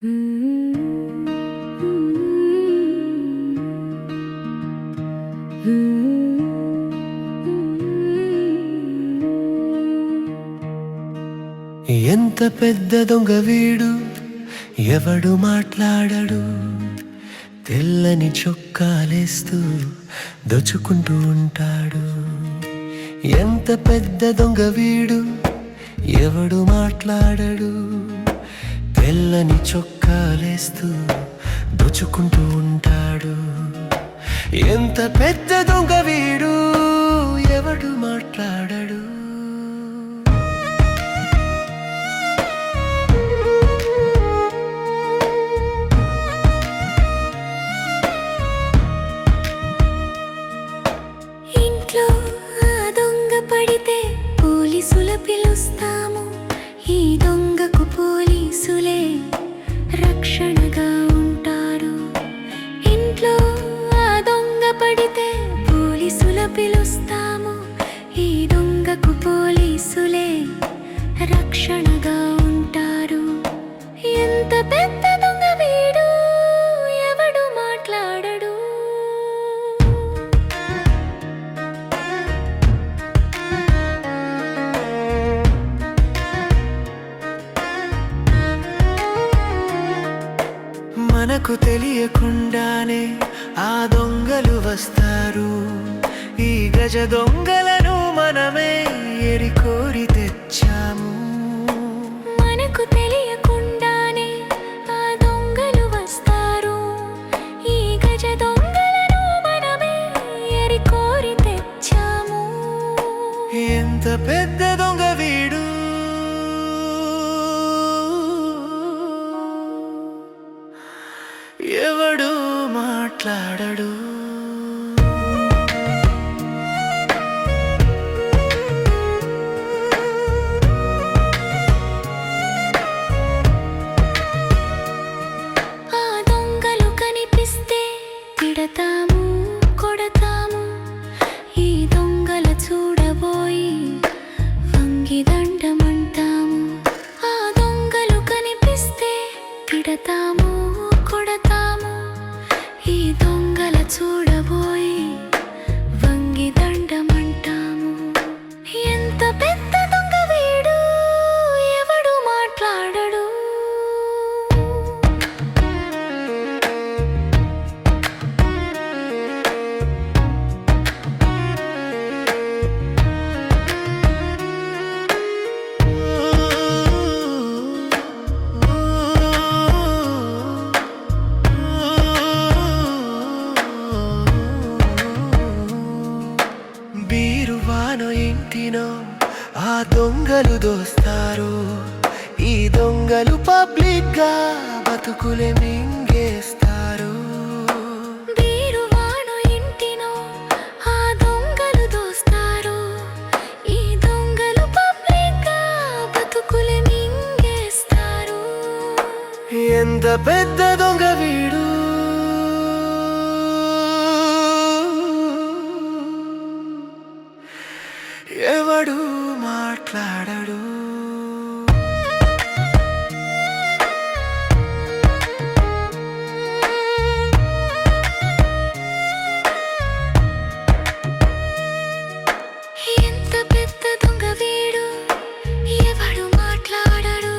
ఎంత పెద్ద దొంగ వీడు, ఎవడు మాట్లాడడు, తెల్లని చొక్కాలేస్తూ దోచుకుంటూ ఉంటాడు. ఎంత పెద్ద దొంగ వీడు, ఎవడు మాట్లాడడు, తెల్లని చొక్కాలేస్తూ దోచుకుంటూ ఉంటాడు. ఎంత పెద్ద దొంగ వీడు, ఎవడు మాట్లాడడు. ఇంట్లో ఆ దొంగ పడితే పోలీసుల పిలుస్తాము. ఈ దొంగకు పోలీసులే రక్షణగా ఉంటారు. ఇంట్లో ఆ దొంగ పడితే పోలీసుల పిలుస్తాము. ఈ దొంగకు పోలీసులే రక్షణగా ఉంటారు. ఎంత పెద్ద దొంగ వీడు, ఎవడు మాట్లాడడు. మనకు తెలియకుండానే ఆ దొంగలు వస్తారు. ఈ గజ దొంగలను మనమే ఎరికోరి తెచ్చాము. మనకు తెలియకుండానే ఆ దొంగలు వస్తారు. ఈ గజ దొంగలను మనమే ఎరికోరి తెచ్చాము. ఎంత పెద్ద దొంగ వీడు, ఎవడు మాట్లాడడు. ఆ దొంగలు కనిపిస్తే తిడతాము, కొడతాము. ఈ దొంగల చూడబోయి వంగి దండమంటాము. ఆ దొంగలు కనిపిస్తే తిడతాము, కొడతాము. ఈ దొంగల చూడబోయి వంగి దండమంటాము. ఎంత పెద్ద దొంగ వీడు, ఎవడు మాట్లాడడు. బీరువానో ఇంటినో ఆ దొంగలు దోస్తారు. ఈ దొంగలు పబ్లిక్ గా బతుకులే మింగేస్తారు. బీరువాను ఇంటినో ఆ దొంగలు దోస్తారు. ఈ దొంగలు పబ్లిక్గా బతుకులు మింగేస్తారు. ఎంత పెద్ద దొంగ వీడు, ఎవడు మాట్లాడడు. ఎంత పెద్ద దొంగ వీడు, ఎవడు మాట్లాడడు.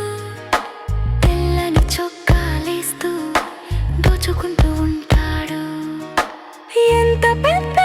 తెల్లని చొక్కాలేస్తూ దోచుకుంటూ ఉంటాడు. ఎంత పెద్ద